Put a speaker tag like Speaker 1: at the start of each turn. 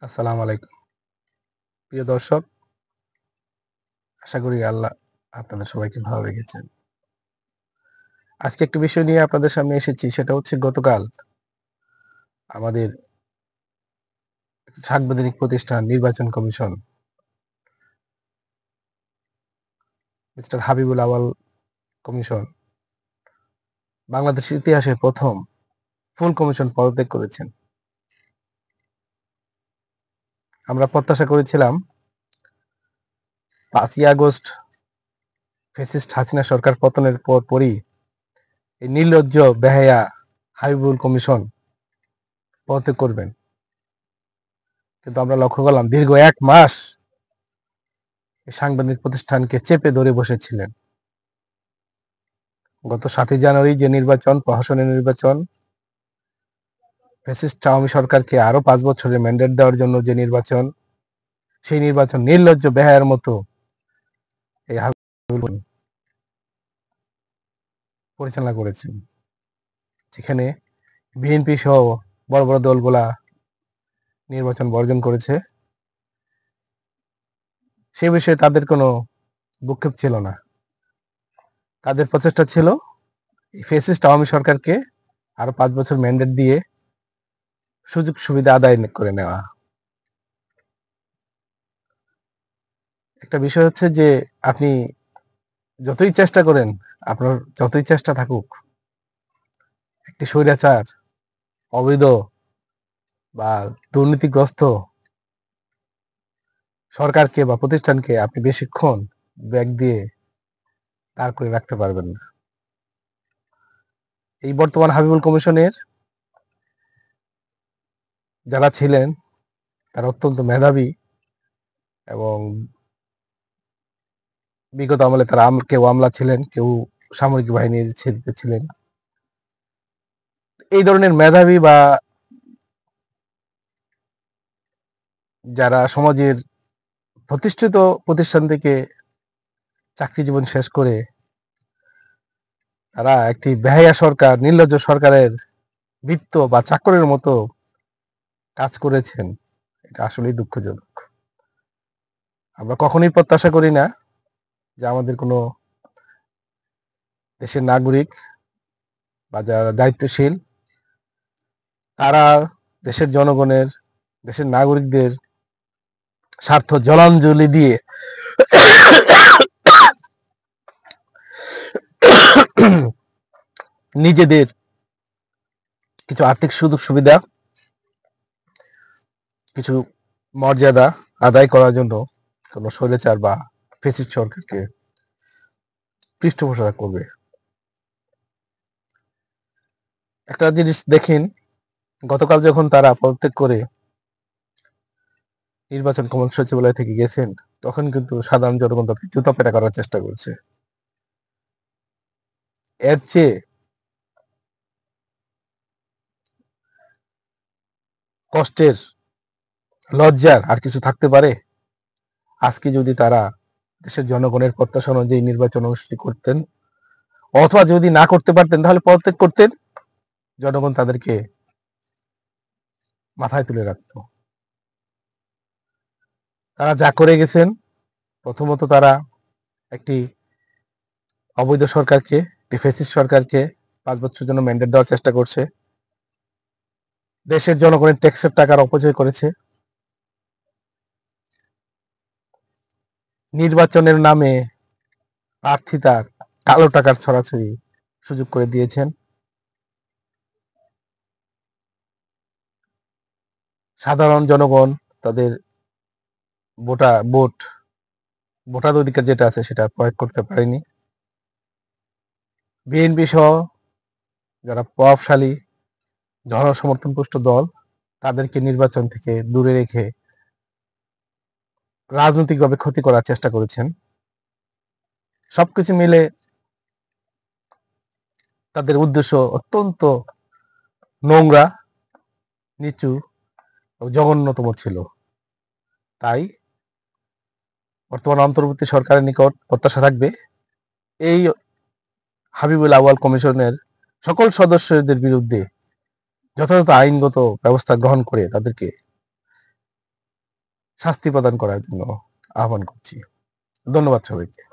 Speaker 1: আসসালামু আলাইকুম। প্রিয় দর্শক, আশা করি আল্লাহ আপনাদের সবাইকে ভালো রেখেছেন। আজকে একটি বিষয় নিয়ে আপনাদের সামনে এসেছি, সেটা হচ্ছে গতকাল আমাদের সাংবিধানিক প্রতিষ্ঠান নির্বাচন কমিশন মিস্টার হাবিবুল আওয়াল কমিশন বাংলাদেশের ইতিহাসে প্রথম ফুল কমিশন পদত্যাগ করেছেন। আমরা প্রত্যাশা করেছিলাম 5ই আগস্ট ফ্যাসিস্ট হাসিনা সরকার পতনের পরই এই নির্লজ্জ বেহায়া হাবিবুল কমিশন পদত্যাগ করবেন, কিন্তু আমরা লক্ষ্য করলাম দীর্ঘ 1 মাস এই সাংবিধানিক প্রতিষ্ঠানকে চেপে ধরে বসেছিলেন। গত 7ই জানুয়ারি যে নির্বাচন, প্রহসনের নির্বাচন, ফ্যাসিস্ট আওয়ামী সরকারকে আরো 5 বছরের ম্যান্ডেট দেওয়ার জন্য যে নির্বাচন, সেই নির্বাচন নির্লজ্জ বেহায়ার মতো এই হাবিবুল পরিচালনা করেছেন, যেখানে বিএনপি সহ বড় বড় দলগুলা নির্বাচন বর্জন করেছে। সে বিষয়ে তাদের কোনো ভ্রুক্ষেপ ছিল না। তাদের প্রচেষ্টা ছিল এই ফ্যাসিস্ট আওয়ামী সরকারকে আরো 5 বছর ম্যান্ডেট দিয়ে সুযোগ সুবিধা আদায় করে নেওয়া। একটা বিষয় হচ্ছে যে আপনি যতই চেষ্টা করেন, আপনার যতই চেষ্টা থাকুক, একটি স্বৈরাচার, অবৈধ বা দুর্নীতিগ্রস্ত সরকারকে বা প্রতিষ্ঠানকে আপনি বেশিক্ষণ ব্যাগ দিয়ে দাঁড় করে রাখতে পারবেন না। এই বর্তমান হাবিবুল কমিশনের যারা ছিলেন তারা অত্যন্ত মেধাবী এবং বিগত আমলে তারা কেউ আমলা ছিলেন, কেউ সামরিক বাহিনীর ছিলেন। এই ধরনের মেধাবী বা যারা সমাজের প্রতিষ্ঠিত প্রতিষ্ঠান থেকে চাকরি জীবন শেষ করে তারা একটি বেহায়া সরকার, নির্লজ্জ সরকারের বৃত্ত বা চাকরের মতো কাজ করেছেন, এটা আসলেই দুঃখজনক। আমরা কখনোই প্রত্যাশা করি না যে আমাদের কোনো দেশের নাগরিক বা যারা দায়িত্বশীল তারা দেশের জনগণের, দেশের নাগরিকদের স্বার্থ জলাঞ্জলি দিয়ে নিজেদের কিছু আর্থিক সুযোগ সুবিধা, কিছু মর্যাদা আদায় করার জন্য কোনো স্বৈরাচার বা ফ্যাসিস্ট সরকারকে পৃষ্ঠপোষকতা করবে। একটা জিনিস দেখেন, গতকাল যখন তারা পদত্যাগ করে নির্বাচন কমিশন সচিবালয় থেকে গেছেন, তখন কিন্তু সাধারণ জনগণ তাদের জুতা পেটা করার চেষ্টা করছে। এর চেয়ে কষ্টের, লজ্জার আর কিছু থাকতে পারে? আজকে যদি তারা দেশের জনগণের প্রত্যাশা অনুযায়ী নির্বাচন অনুষ্ঠিত করতেন, অথবা যদি না করতে পারতেন তাহলে পদত্যাগ করতেন, জনগণ তাদেরকে মাথায় তুলে রাখতো। তারা যা করে গেছেন, প্রথমত তারা একটি অবৈধ সরকারকে, একটি ফ্যাসিস্ট সরকারকে 5 বছরের জন্য ম্যান্ডেট দেওয়ার চেষ্টা করছে, দেশের জনগণের ট্যাক্সের টাকার অপচয় করেছে, নির্বাচনের নামে প্রার্থিতার কালো টাকার ছড়াছড়ি সুযোগ করে দিয়েছেন। সাধারণ জনগণ তাদের ভোটাধিকার যেটা আছে সেটা প্রয়োগ করতে পারেনি। বিএনপি সহ যারা প্রভাবশালী জনসমর্থনপুষ্ট দল, তাদেরকে নির্বাচন থেকে দূরে রেখে রাজনৈতিকভাবে ক্ষতি করার চেষ্টা করেছেন। সবকিছু মিলে তাদের উদ্দেশ্য অত্যন্ত নোংরা, নিচু ও জঘন্যতম ছিল। তাই বর্তমান অন্তর্বর্তী সরকারের নিকট প্রত্যাশা থাকবে এই হাবিবুল আউয়াল কমিশনের সকল সদস্যদের বিরুদ্ধে যথাযথ আইনগত ব্যবস্থা গ্রহণ করে তাদেরকে শাস্তি প্রদান করার জন্য আহ্বান করছি। ধন্যবাদ সবাইকে।